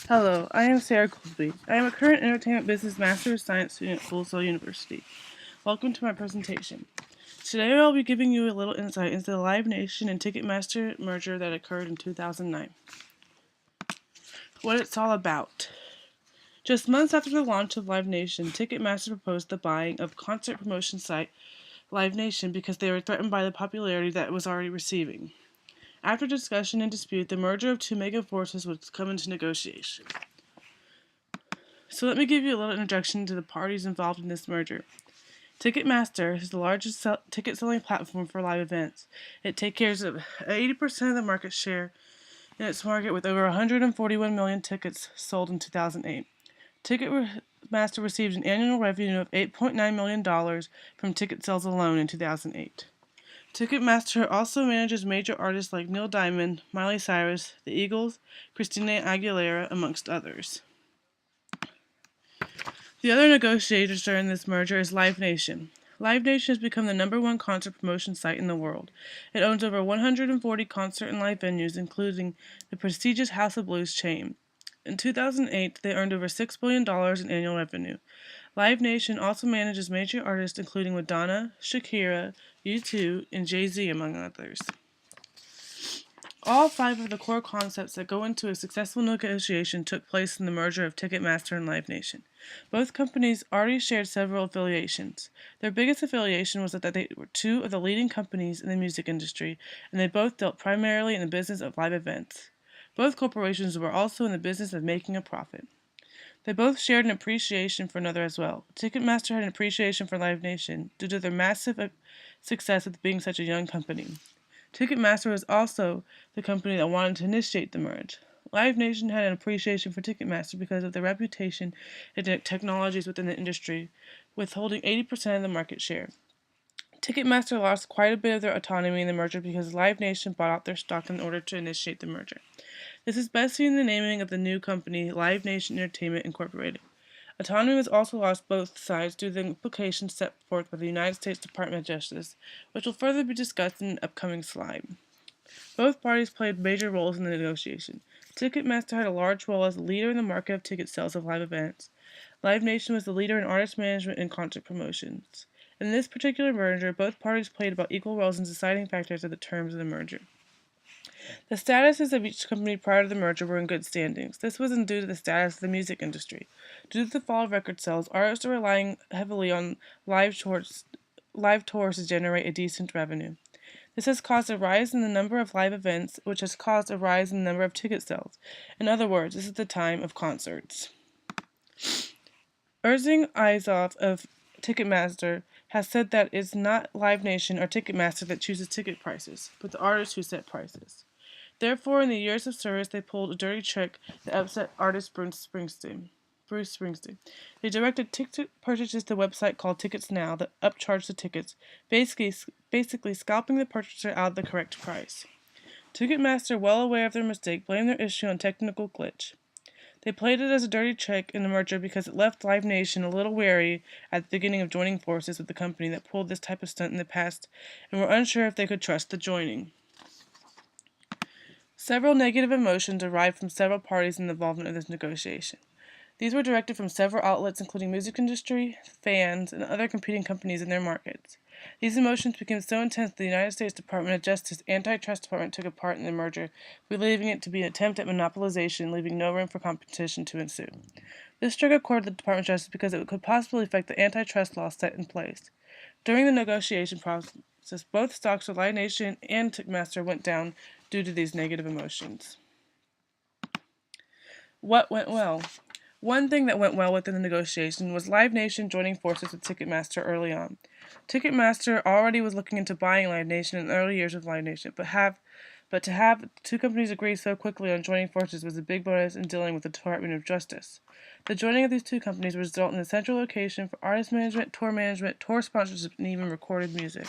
Hello, I am Sarah Goolsby. I am a current Entertainment Business Master of Science student at Full Sail University. Welcome to my presentation. Today I'll be giving you a little insight into the Live Nation and Ticketmaster merger that occurred in 2009. What it's all about. Just months after the launch of Live Nation, Ticketmaster proposed the buying of concert promotion site Live Nation because they were threatened by the popularity that it was already receiving. After discussion and dispute, the merger of two mega forces would come into negotiation. So let me give you a little introduction to the parties involved in this merger. Ticketmaster is the largest ticket selling platform for live events. It takes care of 80% of the market share in its market with over 141 million tickets sold in 2008. Ticketmaster received an annual revenue of $8.9 million from ticket sales alone in 2008. Ticketmaster also manages major artists like Neil Diamond, Miley Cyrus, The Eagles, Christina Aguilera, amongst others. The other negotiators during this merger is Live Nation. Live Nation has become the #1 concert promotion site in the world. It owns over 140 concert and live venues, including the prestigious House of Blues chain. In 2008, they earned over $6 billion in annual revenue. Live Nation also manages major artists including Madonna, Shakira, U2, and Jay-Z, among others. All 5 of the core concepts that go into a successful negotiation took place in the merger of Ticketmaster and Live Nation. Both companies already shared several affiliations. Their biggest affiliation was that they were 2 of the leading companies in the music industry, and they both dealt primarily in the business of live events. Both corporations were also in the business of making a profit. They both shared an appreciation for another as well. Ticketmaster had an appreciation for Live Nation due to their massive success of being such a young company. Ticketmaster was also the company that wanted to initiate the merge. Live Nation had an appreciation for Ticketmaster because of their reputation and technologies within the industry, with holding 80% of the market share. Ticketmaster lost quite a bit of their autonomy in the merger because Live Nation bought out their stock in order to initiate the merger. This is best seen in the naming of the new company, Live Nation Entertainment Incorporated. Autonomy was also lost both sides due to the implications set forth by the United States Department of Justice, which will further be discussed in an upcoming slide. Both parties played major roles in the negotiation. Ticketmaster had a large role as the leader in the market of ticket sales of live events. Live Nation was the leader in artist management and concert promotions. In this particular merger, both parties played about equal roles in deciding factors of the terms of the merger. The statuses of each company prior to the merger were in good standings. This wasn't due to the status of the music industry. Due to the fall of record sales, artists are relying heavily on live tours to generate a decent revenue. This has caused a rise in the number of live events, which has caused a rise in the number of ticket sales. In other words, this is the time of concerts. Erzing Izov of Ticketmaster has said that it's not Live Nation or Ticketmaster that chooses ticket prices, but the artists who set prices. Therefore, in the years of service, they pulled a dirty trick that upset artist Bruce Springsteen. They directed ticket purchases to a website called Tickets Now that upcharged the tickets, basically scalping the purchaser out of the correct price. Ticketmaster, well aware of their mistake, blamed their issue on technical glitch. They played it as a dirty trick in the merger because it left Live Nation a little wary at the beginning of joining forces with the company that pulled this type of stunt in the past and were unsure if they could trust the joining. Several negative emotions arrived from several parties in the involvement of this negotiation. These were directed from several outlets including music industry, fans, and other competing companies in their markets. These emotions became so intense that the United States Department of Justice Antitrust Department took a part in the merger, believing it to be an attempt at monopolization, leaving no room for competition to ensue. This struck a chord with the Department of Justice because it could possibly affect the antitrust law set in place. During the negotiation process, both stocks of Live Nation and Ticketmaster went down due to these negative emotions. What went well? One thing that went well within the negotiation was Live Nation joining forces with Ticketmaster early on. Ticketmaster already was looking into buying Live Nation in the early years of Live Nation, but to have two companies agree so quickly on joining forces was a big bonus in dealing with the Department of Justice. The joining of these two companies would result in a central location for artist management, tour sponsorship, and even recorded music.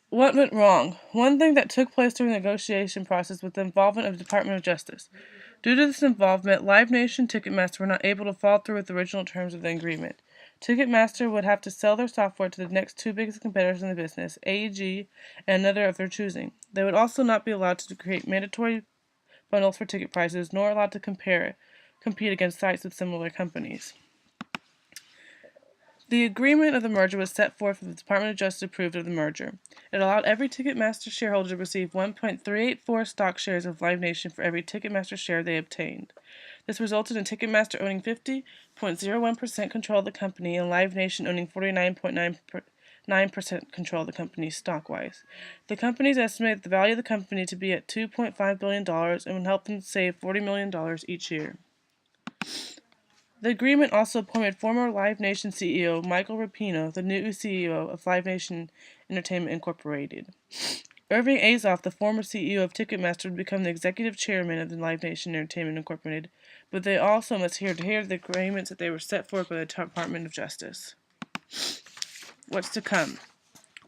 What went wrong? One thing that took place during the negotiation process was the involvement of the Department of Justice. Due to this involvement, Live Nation and Ticketmaster were not able to follow through with the original terms of the agreement. Ticketmaster would have to sell their software to the next 2 biggest competitors in the business, AEG and another of their choosing. They would also not be allowed to create mandatory bundles for ticket prices, nor allowed to compete against sites with similar companies. The agreement of the merger was set forth when the Department of Justice approved of the merger. It allowed every Ticketmaster shareholder to receive 1.384 stock shares of Live Nation for every Ticketmaster share they obtained. This resulted in Ticketmaster owning 50.01% control of the company and Live Nation owning 49.9% control of the company stock-wise. The companies estimated the value of the company to be at $2.5 billion and would help them save $40 million each year. The agreement also appointed former Live Nation CEO Michael Rapino the new CEO of Live Nation Entertainment Incorporated. Irving Azoff, the former CEO of Ticketmaster, would become the executive chairman of the Live Nation Entertainment Incorporated, but they also must adhere to the agreements that they were set forth by the Department of Justice. What's to come?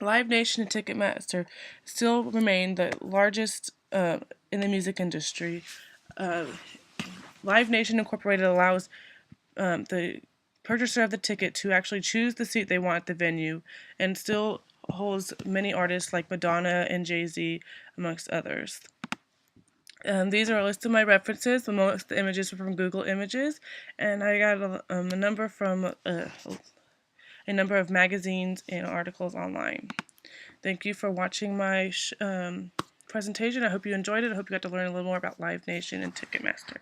Live Nation and Ticketmaster still remain the largest in the music industry. Live Nation Incorporated allows the purchaser of the ticket to actually choose the seat they want at the venue, and still holds many artists like Madonna and Jay-Z, amongst others. These are a list of my references. Most of the images are from Google Images, and I got a number from a number of magazines and articles online. Thank you for watching my presentation. I hope you enjoyed it. I hope you got to learn a little more about Live Nation and Ticketmaster.